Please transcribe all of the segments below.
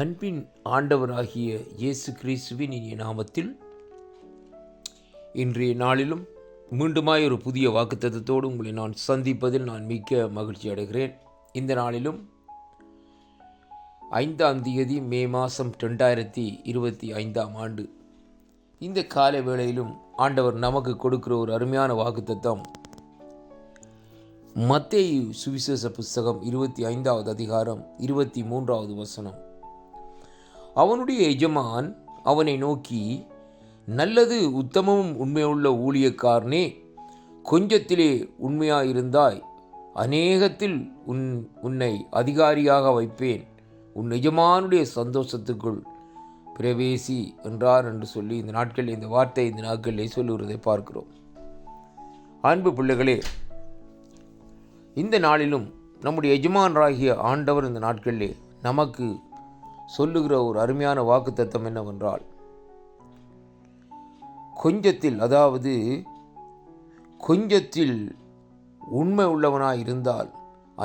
அன்பின் ஆண்டவராகிய இயேசு கிறிஸ்துவின் இனிய நாமத்தில் இன்றைய நாளிலும் மீண்டுமாய் ஒரு புதிய வாக்குத்தத்தத்தோடு உங்களை நான் சந்திப்பதில் நான் மிக்க மகிழ்ச்சி அடைகிறேன். இந்த நாளிலும் 5ஆம் தேதி மே மாதம் 2025 ஆண்டு இந்த கால வேளையிலும் ஆண்டவர் நமக்கு கொடுக்கிற ஒரு அருமையான வாக்குத்தத்தம் மத்தேயு சுவிசேஷ புஸ்தகம் 25வது அதிகாரம் 23வது வசனம். அவனுடைய எஜமான் அவனை நோக்கி, நல்லது உத்தமமும் உண்மையுள்ள ஊழியக்காரனே, கொஞ்சத்திலே உண்மையாயிருந்தாய், அநேகத்தில் உன்னை அதிகாரியாக வைப்பேன், உன் எஜமானுடைய சந்தோஷத்துக்குள் பிரவேசி என்றார் என்று சொல்லி இந்த நாட்களில் இந்த வார்த்தை இந்த நாட்களிலே சொல்லுகிறதை பார்க்கிறோம். அன்பு பிள்ளைகளே, இந்த நாளிலும் நம்முடைய எஜமானராகிய ஆண்டவர் இந்த நாட்களிலே நமக்கு சொல்லுகிற ஒரு அருமையான வாக்குத்தத்தம் என்னவென்றால், கொஞ்சத்தில் உண்மை உள்ளவனாய் இருந்தால்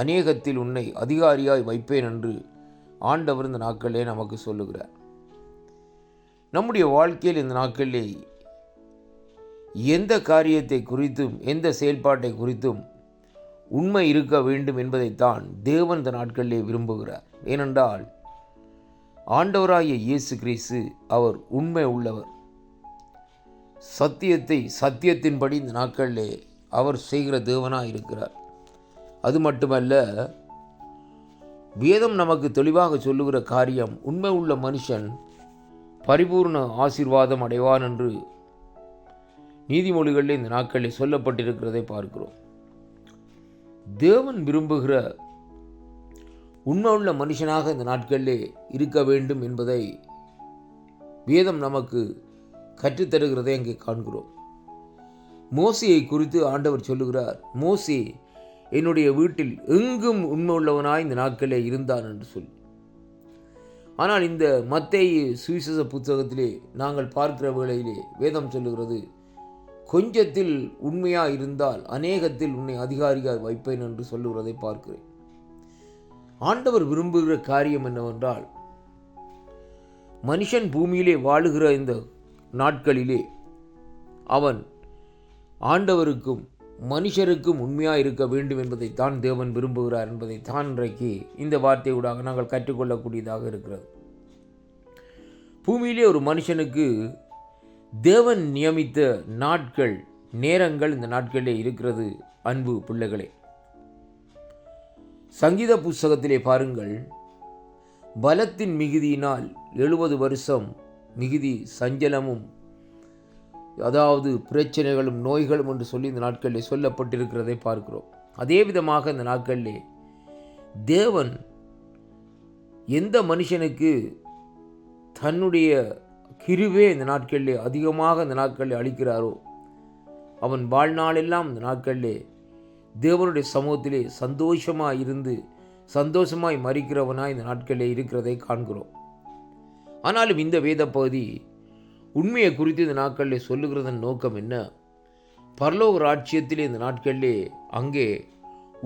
அநேகத்தில் உன்னை அதிகாரியாய் வைப்பேன் என்று ஆண்டவர் இந்த நாட்களிலே நமக்கு சொல்லுகிறார். நம்முடைய வாழ்க்கையில் இந்த நாட்களிலே எந்த காரியத்தை குறித்தும் எந்த செயல்பாட்டை குறித்தும் உண்மை இருக்க வேண்டும் என்பதைத்தான் தேவன் இந்த நாட்களிலே விரும்புகிறார். ஏனென்றால் ஆண்டவராகிய இயேசு கிறிஸ்து அவர் உண்மை உள்ளவர். சத்தியத்தின்படி இந்த நாட்களிலே அவர் செய்கிற தேவனாக இருக்கிறார். அது மட்டுமல்ல, வேதம் நமக்கு தெளிவாக சொல்லுகிற காரியம், உண்மை உள்ள மனுஷன் பரிபூர்ண ஆசீர்வாதம் அடைவான் என்று நீதிமொழிகளில் இந்த நாட்களில் சொல்லப்பட்டிருக்கிறதை பார்க்கிறோம். தேவன் விரும்புகிற உண்மையுள்ள மனுஷனாக இந்த நாட்களிலே இருக்க வேண்டும் என்பதை வேதம் நமக்கு கற்றுத்தருகிறதை அங்கே காண்கிறோம். மோசேயை குறித்து ஆண்டவர் சொல்லுகிறார், மோசே என்னுடைய வீட்டில் எங்கும் உண்மை உள்ளவனாய் இந்த நாட்களிலே இருந்தான் என்று சொல்லி. ஆனால் இந்த மத்தேயு சுவிசேஷ புத்தகத்திலே நாங்கள் பார்க்கிற வேளையிலே வேதம் சொல்லுகிறது, கொஞ்சத்தில் உண்மையாக இருந்தால் அநேகத்தில் உன்னை அதிகாரியாக வைப்பேன் என்று சொல்லுகிறதை பார்க்கிறேன். ஆண்டவர் விரும்புகிற காரியம் என்னவென்றால், மனுஷன் பூமியிலே வாழுகிற இந்த நாட்களிலே அவன் ஆண்டவருக்கும் மனுஷருக்கும் உண்மையாக இருக்க வேண்டும் என்பதைத்தான் தேவன் விரும்புகிறார் என்பதைத்தான் இன்றைக்கு இந்த வார்த்தையூடாக நாங்கள் கற்றுக்கொள்ளக்கூடியதாக இருக்கிறது. பூமியிலே ஒரு மனுஷனுக்கு தேவன் நியமித்த நாட்கள், நேரங்கள் இந்த நாட்களிலே இருக்கிறது. அன்பு பிள்ளைகளே, சங்கீத புஸ்தகத்திலே பாருங்கள், பலத்தின் மிகுதியினால் 70 வருஷம் மிகுதி சஞ்சலமும், அதாவது பிரச்சனைகளும் நோய்களும் என்று சொல்லி இந்த நாட்களிலே சொல்லப்பட்டிருக்கிறதை பார்க்கிறோம். அதே விதமாக இந்த நாட்களிலே தேவன் எந்த மனுஷனுக்கு தன்னுடைய கிருபை இந்த நாட்களிலே அதிகமாக இந்த நாட்களிலே அளிக்கிறாரோ, அவன் வாழ்நாளெல்லாம் இந்த நாட்களிலே தேவனுடைய சமூகத்திலே சந்தோஷமாய் இருந்து சந்தோஷமாய் மறிக்கிறவனாய் இந்த நாட்களிலே இருக்கிறதை காண்கிறோம். ஆனாலும் இந்த வேத பகுதி உண்மையை குறித்து இந்த நாட்களிலே சொல்லுகிறதன் நோக்கம் என்ன? பரலோக ராஜ்யத்திலே இந்த நாட்களிலே அங்கே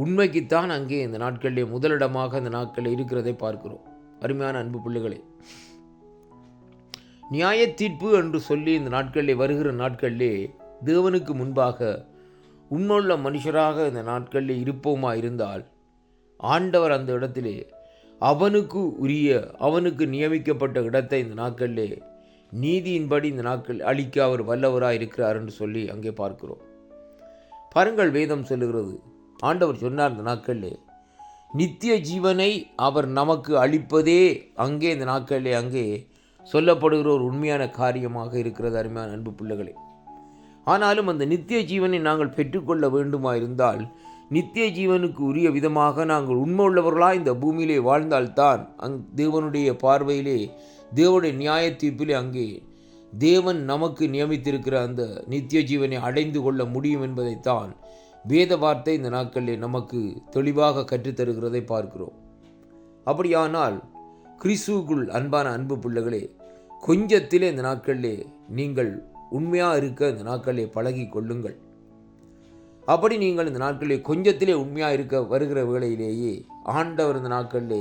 உண்மைக்குத்தான் அங்கே இந்த நாட்களிலே முதலிடமாக இந்த நாட்களில் இருக்கிறதை பார்க்கிறோம். அருமையான அன்பு பிள்ளைகளே, நியாய தீர்ப்பு என்று சொல்லி இந்த நாட்களிலே வருகிற நாட்களிலே தேவனுக்கு முன்பாக உண்மையுள்ள மனுஷராக இந்த நாட்களில் இருப்போமா இருந்தால் ஆண்டவர் அந்த இடத்திலே அவனுக்கு நியமிக்கப்பட்ட இடத்தை இந்த நாட்களிலே நீதியின்படி இந்த நாட்கள் அளிக்க அவர் வல்லவராக இருக்கிறார் என்று சொல்லி அங்கே பார்க்கிறோம். பாருங்கள், வேதம் சொல்லுகிறது, ஆண்டவர் சொன்னார், இந்த நாட்களிலே நித்திய ஜீவனை அவர் நமக்கு அளிப்பதே அங்கே இந்த நாட்களிலே அங்கே சொல்லப்படுகிற ஒரு உண்மையான காரியமாக இருக்கிறது. அருமையான அன்பு பிள்ளைகளே, ஆனாலும் அந்த நித்திய ஜீவனை நாங்கள் பெற்றுக்கொள்ள வேண்டுமா இருந்தால் நித்திய ஜீவனுக்கு உரிய விதமாக நாங்கள் உண்மை உள்ளவர்களாக இந்த பூமியிலே வாழ்ந்தால்தான் தேவனுடைய பார்வையிலே, தேவனுடைய நியாய தீர்ப்பிலே அங்கே தேவன் நமக்கு நியமித்திருக்கிற அந்த நித்திய ஜீவனை அடைந்து கொள்ள முடியும் என்பதைத்தான் வேத வார்த்தை இந்த நாட்களிலே நமக்கு தெளிவாக கற்றுத்தருகிறதை பார்க்கிறோம். அப்படியானால் கிறிஸ்துவுக்குள் அன்பான அன்பு பிள்ளைகளே, கொஞ்சத்திலே இந்த நாட்களிலே நீங்கள் உண்மையாக இருக்க இந்த நாட்களிலே பழகி கொள்ளுங்கள். அப்படி நீங்கள் இந்த நாட்களிலே கொஞ்சத்திலே உண்மையாக இருக்க வருகிற வேளையிலேயே ஆண்டவர் இந்த நாட்களிலே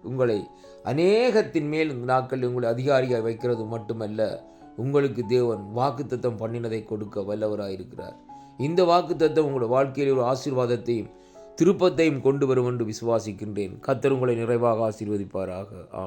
உங்களை அநேகத்தின் மேல் இந்த நாட்களில் உங்களை அதிகாரியாக வைக்கிறது மட்டுமல்ல, உங்களுக்கு தேவன் வாக்குத்தத்தம் பண்ணினதை கொடுக்க வல்லவராயிருக்கிறார். இந்த வாக்குத்தத்தம் உங்களுடைய வாழ்க்கையில் ஒரு ஆசீர்வாதத்தையும் திருப்பத்தையும் கொண்டு வரும் என்று விசுவாசிக்கின்றேன். கர்த்தர் உங்களை நிறைவாக ஆசீர்வதிப்பாராக. ஆம்.